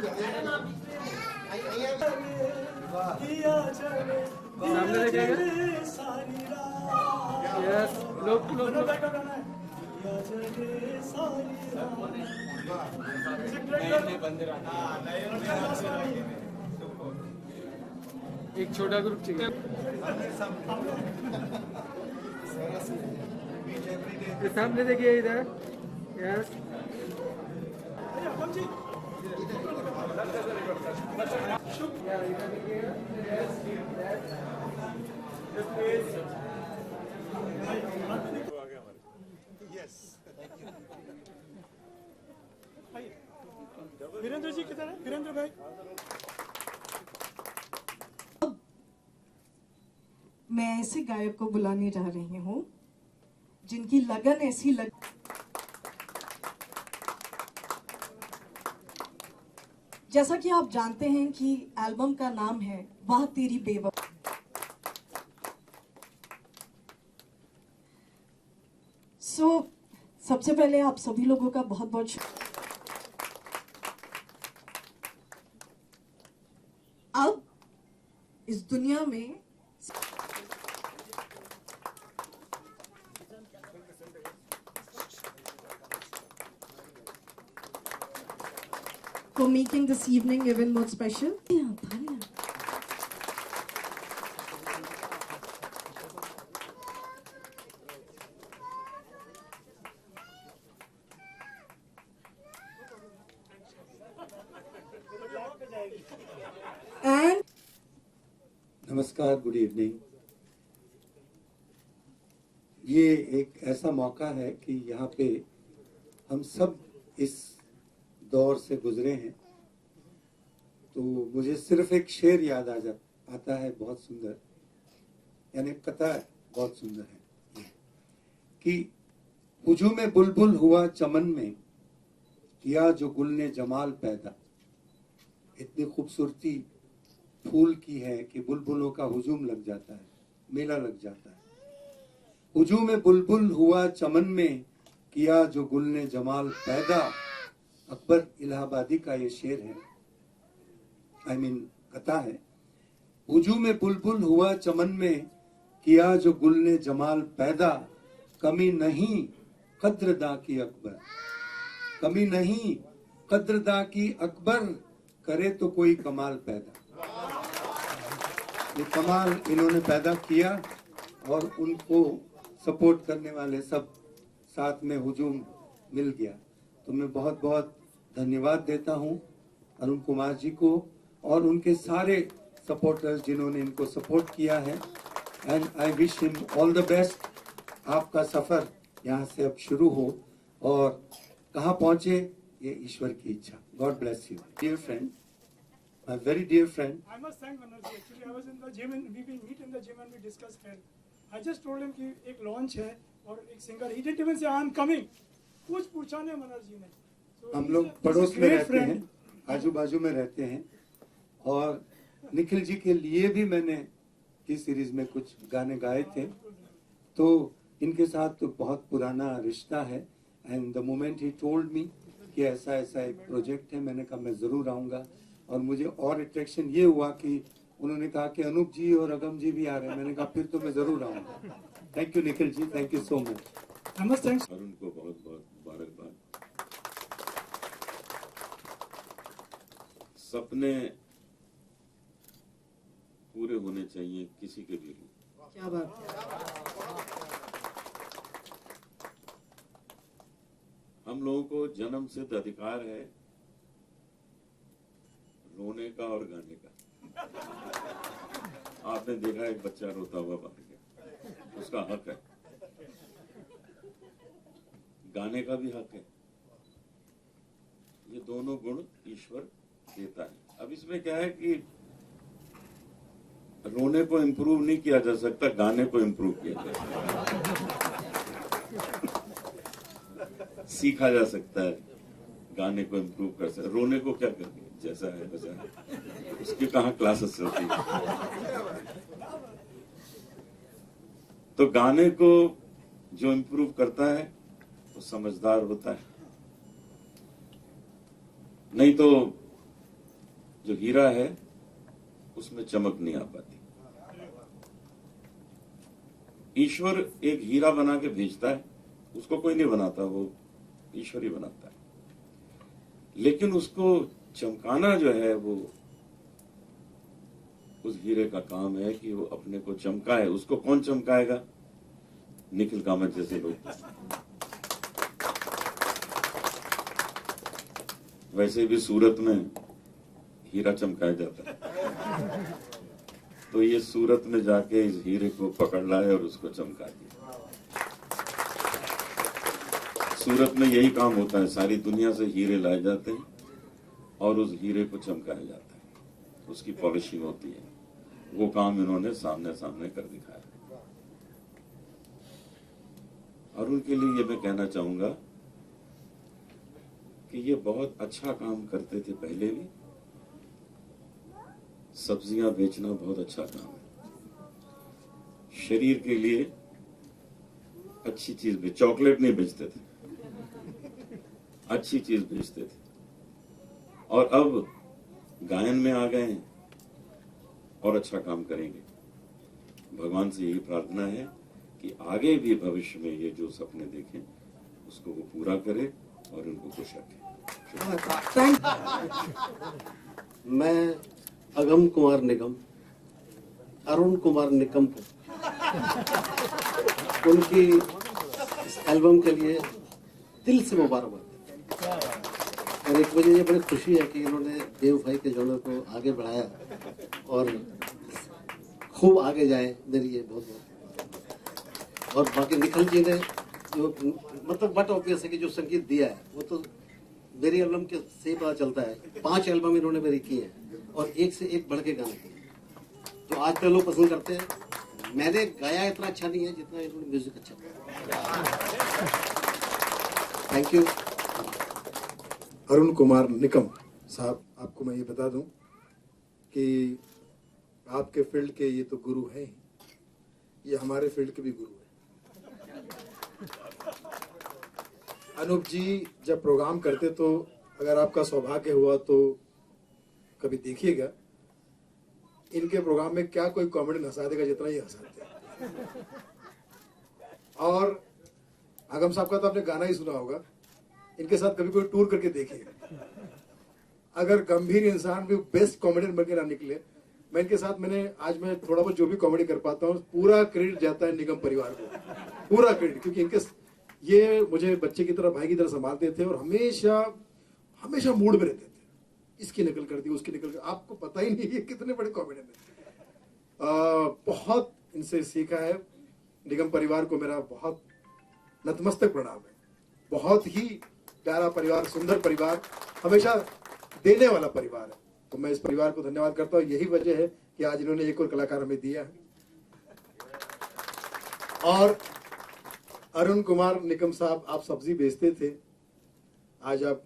सामने देखेगा। यस, लोग एक छोटा ग्रुप चाहिए। सामने देखिए इधर। यस, वीरेंद्र जी किधर है? वीरेंद्र भाई, मैं ऐसे गायक को बुलाने जा रही हूँ जिनकी लगन ऐसी जैसा कि आप जानते हैं कि एल्बम का नाम है वाह तेरी बेवफा। सबसे पहले आप सभी लोगों का बहुत बहुत अब इस दुनिया में for making this evening even more special. And नमस्कार, गुड इवनिंग। ये एक ऐसा मौका है कि यहाँ पे हम सब इस दौर से गुजरे हैं, तो मुझे सिर्फ एक शेर याद आता है, बहुत सुंदर, यानी पता है बहुत सुंदर है कि हुजूम बुलबुल हुआ चमन में, किया जो गुल ने जमाल पैदा। इतनी खूबसूरती फूल की है कि बुलबुलों का हुजूम लग जाता है, मेला लग जाता है। हुजूम बुलबुल हुआ चमन में, किया जो गुल ने जमाल पैदा। अकबर इलाहाबादी का ये शेर है, कथा है। हुजूम बुलबुल हुआ चमन में, किया जो गुल ने जमाल पैदा। कमी नहीं कद्रदा की अकबर, कमी नहीं कद्रदा की अकबर, करे तो कोई कमाल पैदा। ये कमाल इन्होंने पैदा किया और उनको सपोर्ट करने वाले सब साथ में हुजूम मिल गया। तो मैं बहुत बहुत धन्यवाद देता हूँ अरुण कुमार जी को और उनके सारे सपोर्टर्स जिन्होंने इनको सपोर्ट किया है। And I wish him all the best. आपका सफर यहाँ से अब शुरू हो और कहाँ पहुँचे ये ईश्वर की इच्छा। God bless you dear friend, my very dear friend. I must thank Manoj ji. Actually, I was in the gym and we meet in the gym and we discussed health. I just told him कि एक launch है और एक singer. He didn't even say I am coming. कुछ पूछा नहीं मनोज जी ने। So हम लोग पड़ोस में रहते हैं, आजू बाजू में रहते हैं और निखिल जी के लिए भी मैंने इस सीरीज में कुछ गाने गाए थे, तो इनके साथ तो बहुत पुराना रिश्ता है। And the moment he told me कि ऐसा ऐसा एक प्रोजेक्ट है, मैंने कहा मैं जरूर आऊँगा। और मुझे और अट्रैक्शन ये हुआ कि उन्होंने कहा कि अनूप जी और अगम जी भी आ रहे हैं। मैंने कहा फिर तो मैं जरूर आऊंगा। Thank you Nikhil ji, thank you so much. Arun को बहुत बहुत मुबारकबाद। सपने पूरे होने चाहिए किसी के भी। क्या बात हम लोगों को जन्म सिद्ध अधिकार है रोने का और गाने का। आपने देखा एक बच्चा रोता हुआ मर गया, उसका हक है। गाने का भी हक है। ये दोनों गुण ईश्वर देता है। अब इसमें क्या है कि रोने को इम्प्रूव नहीं किया जा सकता, गाने को इम्प्रूव किया जा सकता है। सीखा जा सकता है, गाने को इम्प्रूव कर सकते। रोने को क्या करके जैसा है वैसा है, उसकी कहाँ क्लासेस चलती है। तो गाने को जो इम्प्रूव करता है वो समझदार होता है। नहीं तो जो हीरा है उसमें चमक नहीं आ पाती। ईश्वर एक हीरा बना के भेजता है, उसको कोई नहीं बनाता, वो ईश्वर ही बनाता है। लेकिन उसको चमकाना जो है वो उस हीरे का काम है कि वो अपने को चमकाए। उसको कौन चमकाएगा? निखिल कामत जैसे लोग। वैसे भी सूरत में हीरा चमकाया जाता है, तो ये सूरत में जाके इस हीरे को पकड़ लाए और उसको चमका दिया। सूरत में यही काम होता है, सारी दुनिया से हीरे लाए जाते हैं और उस हीरे को चमकाया जाता है, उसकी पॉलिशिंग होती है। वो काम इन्होंने सामने सामने कर दिखाया। और उनके लिए ये मैं कहना चाहूंगा कि ये बहुत अच्छा काम करते थे पहले भी। सब्जियां बेचना बहुत अच्छा काम है। शरीर के लिए अच्छी चीज बेच, चॉकलेट नहीं बेचते थे, अच्छी चीज बेचते थे। और अब गायन में आ गए हैं और अच्छा काम करेंगे। भगवान से यही प्रार्थना है कि आगे भी भविष्य में ये जो सपने देखें उसको वो पूरा करे और उनको खुश रखे। मैं अगम कुमार निगम, अरुण कुमार निगम को उनकी इस एल्बम के लिए दिल से मुबारकबाद देता हूं। और एक वजह ये बड़ी खुशी है कि इन्होंने बेवफाई के जॉनर को आगे बढ़ाया और खूब आगे जाए, मेरी ये बहुत बहुत। और बाकी निखिल जी ने जो मतलब बट ऑब्वियस है कि जो संगीत दिया है वो तो मेरी एल्बम के से ही पता चलता है। 5 एल्बम इन्होंने मेरी की है और एक से एक बढ़ के गाने किए जो आज तक लोग पसंद करते हैं। मैंने गाया इतना अच्छा नहीं है जितना इन्होंने म्यूजिक अच्छा किया। Thank you. अरुण कुमार निकम साहब, आपको मैं ये बता दूं कि आपके फील्ड के ये तो गुरु हैं ही, ये हमारे फील्ड के भी गुरु हैं। अनूप जी जब प्रोग्राम करते तो अगर आपका सौभाग्य हुआ तो कभी देखिएगा इनके प्रोग्राम में क्या कोई कॉमेडी हंसा देगा जितना ये हंसाते हैं। और आगम साहब का तो आपने गाना ही सुना होगा, इनके साथ कभी कोई टूर करके देखिएगा। अगर गंभीर इंसान भी बेस्ट कॉमेडियन बन के ना निकले, मैं इनके साथ आज मैं थोड़ा बहुत जो भी कॉमेडी कर पाता हूँ पूरा क्रेडिट जाता है निगम परिवार को, पूरा क्रेडिट। क्योंकि इनके ये मुझे बच्चे की तरह, भाई की तरह संभालते थे और हमेशा हमेशा मूड में रहते थे। इसकी नकल कर दी, उसकी नकल कर, आपको पता ही नहीं ये कितने बड़े कॉमेडियन है। बहुत इनसे सीखा है। निगम परिवार को मेरा बहुत नतमस्तक प्रणाम है। बहुत ही प्यारा परिवार, सुंदर परिवार, हमेशा देने वाला परिवार है। तो मैं इस परिवार को धन्यवाद करता हूँ। यही वजह है कि आज इन्होंने एक और कलाकार हमें दिया है। और अरुण कुमार निकम साहब, आप सब्जी बेचते थे, आज आप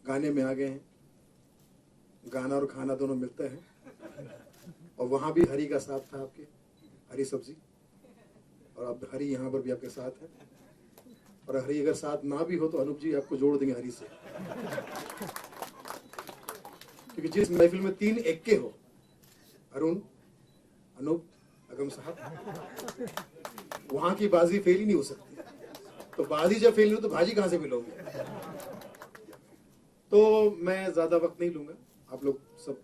गाने में आ गए हैं। गाना और खाना दोनों मिलता है। और वहां भी हरी का साथ था आपके, हरी सब्जी, और अब हरी यहाँ पर भी आपके साथ है। और हरी अगर साथ ना भी हो तो अनूप जी आपको जोड़ देंगे हरी से। क्योंकि जिस महफिल में 3 एक्के हो, अरुण, अनूप, अगम साहब, वहां की बाजी फेल ही नहीं हो सकती। तो बाजी जब फेल नहीं हो तो भाजी कहां से मिलोगे। तो मैं ज्यादा वक्त नहीं लूंगा, आप लोग सब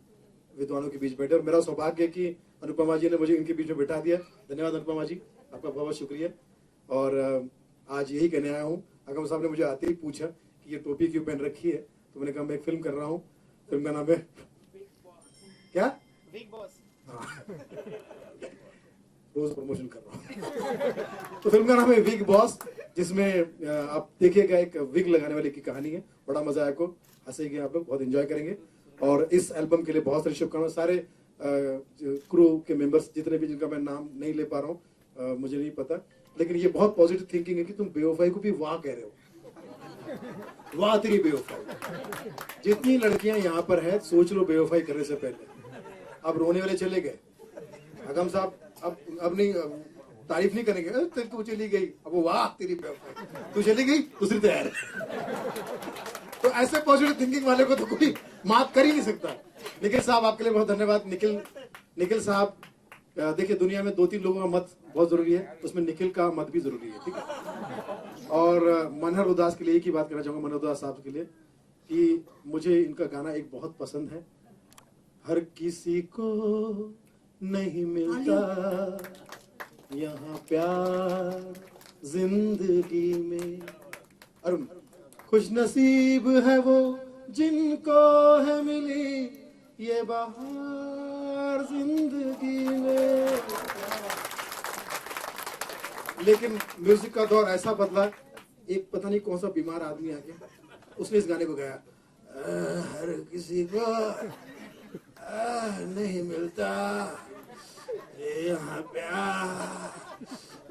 विद्वानों के बीच बैठे और मेरा सौभाग्य है कि अनुपमा जी ने मुझे इनके बीच में बैठा दिया। धन्यवाद अनुपमा जी, आपका बहुत शुक्रिया। और आज यही कहने आया हूँ। अगम साहब ने मुझे आते ही पूछा कि ये टोपी क्यों पहन रखी है, तो मैंने कहा मैं एक फिल्म कर रहा हूँ। फिल्म का नाम है क्या? Big boss. हाँ, रोज प्रमोशन कर रहा हूँ। तो फिल्म का नाम है विग बॉस, जिसमें आप देखिएगा एक विग लगाने वाले की कहानी है। बड़ा मजा आया, को हंसेंगे आप लोग, बहुत एंजॉय करेंगे। और इस एल्बम के लिए बहुत सारी शुभकामनाएं। सारे क्रू के मेंबर्स जितने भी, जिनका मैं नाम नहीं ले पा रहा हूँ, मुझे नहीं पता, लेकिन ये बहुत पॉजिटिव थिंकिंग है कि तुम बेवफाई को भी वाह कह रहे हो। वाह तेरी बेवफाई। जितनी लड़कियां यहाँ पर है, सोच लो बेवफाई करने से पहले। अब रोने वाले चले गए। अगम साहब अब नहीं, तारीफ नहीं करेंगे, तू चली गई, अब वाह तेरी बेवफाई, तू चली गई, दूसरी तैयार है। तो ऐसे पॉजिटिव थिंकिंग वाले को तो कोई माफ कर ही नहीं सकता। निखिल साहब आपके लिए बहुत धन्यवाद। निखिल साहब, देखिए दुनिया में 2-3 लोगों का मत बहुत जरूरी है, उसमें निखिल का मत भी जरूरी है, ठीक है। और मनहर उदास के लिए एक ही बात कहना चाहूंगा, मनहर उदास साहब के लिए, कि मुझे इनका गाना एक बहुत पसंद है। हर किसी को नहीं मिलता यहाँ प्यार जिंदगी में, अरुण, खुश नसीब है वो जिनको है मिली ये बहार जिंदगी में। लेकिन म्यूजिक का दौर ऐसा बदला, एक पता नहीं कौन सा बीमार आदमी आ गया, उसने इस गाने को गाया, हर किसी को नहीं मिलता यहाँ प्यार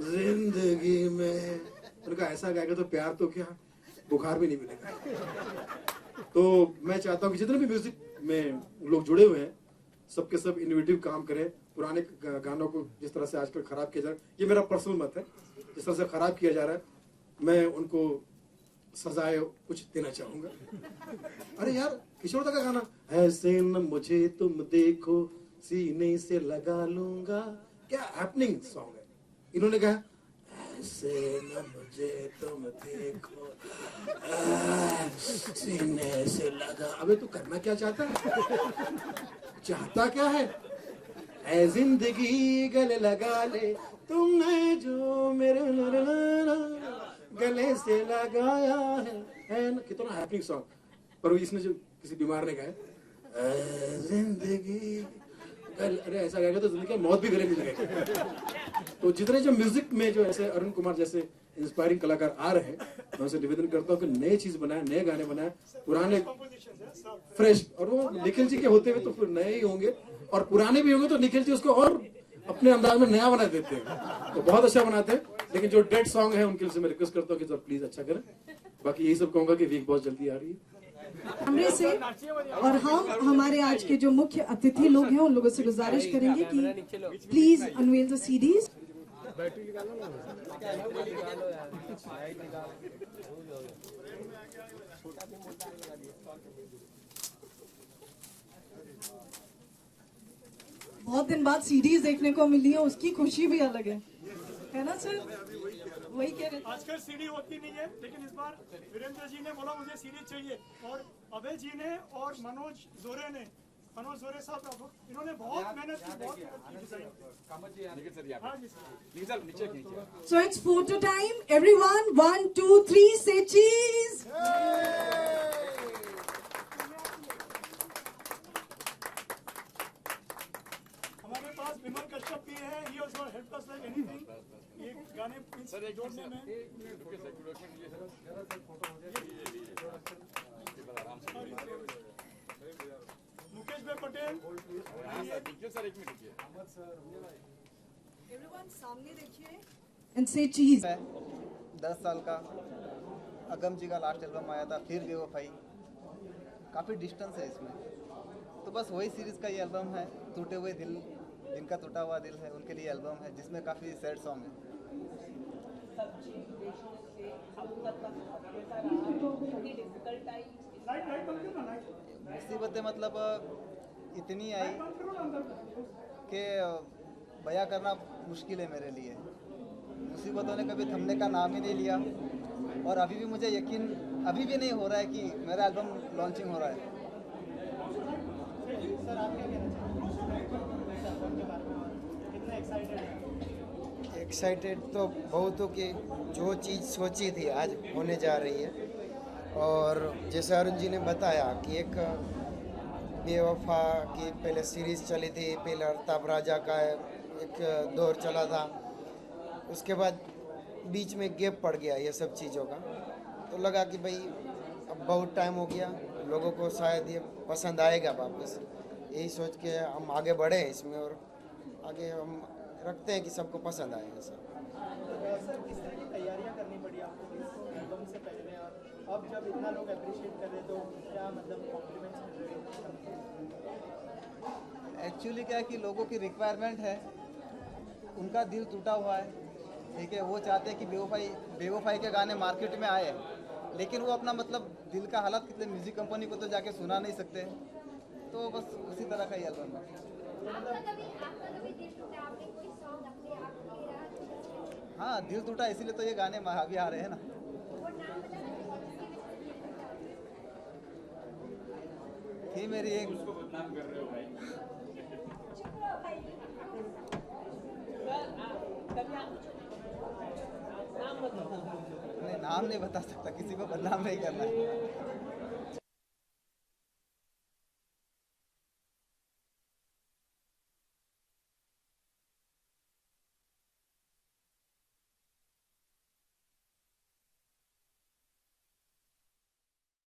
जिंदगी में। उनका ऐसा गाएगा तो प्यार तो क्या, बुखार भी नहीं मिलेगा। तो मैं चाहता हूँ कि जितने भी म्यूजिक में लोग जुड़े हुए हैं, सबके सब इनोवेटिव काम करें। पुराने गानों को जिस तरह से आजकल खराब किया जा रहा है, ये मेरा पर्सनल मत है, जिस तरह से खराब किया जा रहा है, मैं उनको सजाए कुछ देना चाहूंगा। अरे यार, किशोर दा का गाना, ऐसे न मुझे तुम देखो सीने से लगा लूंगा, क्या हैपनिंग सॉन्ग है। इन्होंने कहा, ऐसे न मुझे तुम देखो सीने से लगा। अबे तू करना क्या चाहता है, चाहता क्या है? ऐ जिंदगी गले लगा ले तुमने जो मेरे गले से लगाया है ना। कितना हैपनिंग सॉन्ग, पर इसने जो किसी बीमार ने गाया, जिंदगी अरे ऐसा गाएगा तो जिंदगी मौत भी गले मिल गई। तो जितने जो म्यूजिक में जो ऐसे अरुण कुमार जैसे इंस्पायरिंग कलाकार आ रहे हैं, मैं उनसे निवेदन करता हूँ कि नई चीज बनाए, नए गाने बनाए, पुराने फ्रेश, और वो निखिल जी के होते हुए तो फिर नए ही होंगे, और पुराने भी होंगे तो निखिल जी उसको और अपने अंदाज में नया बना देते हैं, तो बहुत अच्छा बनाते हैं। लेकिन जो डेड सॉन्ग है उनके लिए मैं रिक्वेस्ट करता हूँ कि सर प्लीज अच्छा करें। बाकी यही सब कहूंगा कि वीक बहुत जल्दी आ रही है कैमरे से, और हम हमारे आज के जो मुख्य अतिथि लोग हैं उन लोगों से गुजारिश करेंगे कि प्लीज अनवील द सीडीज। बहुत दिन बाद सीडीज देखने को मिली है, उसकी खुशी भी अलग है ना सर? वही कह रहे थे। आजकल सीडी होती नहीं है, लेकिन इस बार वीरेंद्र जी ने बोला मुझे सीडी चाहिए, और अभय जी ने और मनोज जोरे साहब, इन्होंने बहुत मेहनत की, बहुत So it's photo time. Everyone, 1, 2, 3, say cheese. हमारे पास विमल कश्यप भी है, he also helped us like anything, ये गाने जोड़ने में। मुकेश भाई पटेल, Everyone, सामने देखिए and say cheese. 10 साल का अगम जी का लास्ट एल्बम आया था, फिर बेवफाई, काफ़ी डिस्टेंस है इसमें, तो बस वही सीरीज़ का ये एल्बम है। टूटे हुए दिल, जिनका टूटा हुआ दिल है उनके लिए एल्बम है, जिसमें काफ़ी सैड सॉन्ग है। मुसीबतें मतलब इतनी आई कि बयां करना मुश्किल है मेरे लिए। मुसीबतों ने कभी थमने का नाम ही नहीं लिया, और अभी भी मुझे यकीन अभी भी नहीं हो रहा है कि मेरा एल्बम लॉन्चिंग हो रहा है। एक्साइटेड तो बहुत हो कि जो चीज़ सोची थी आज होने जा रही है। और जैसे अरुण जी ने बताया कि एक बेवफा की पहले सीरीज़ चली थी, पहले अल्ताफ राजा का एक दौर चला था, उसके बाद बीच में गैप पड़ गया ये सब चीज़ों का, तो लगा कि भाई अब बहुत टाइम हो गया, लोगों को शायद ये पसंद आएगा वापस, यही सोच के हम आगे बढ़े हैं इसमें, और आगे हम रखते हैं कि सबको पसंद आएगा सर। किस तरह की तैयारियां करनी पड़ी आपको इस एल्बम से पहले, और अब जब इतना लोग अप्रिशिएट कर रहे तो क्या मतलब कॉम्प्लीमेंट्स मिल रहे हैं? एक्चुअली क्या है कि लोगों की रिक्वायरमेंट है, उनका दिल टूटा हुआ है, ठीक है, वो चाहते हैं कि बेवफाई के गाने मार्केट में आए, लेकिन वो अपना मतलब दिल का हालात कितने म्यूज़िक कंपनी को तो जाके सुना नहीं सकते, तो बस उसी तरह का ही एल्बम है। हाँ, दिल टूटा इसीलिए तो ये गाने अभी आ रहे हैं ना। थी मेरी एक नाम नहीं बता सकता, किसी को बदनाम नहीं करना है।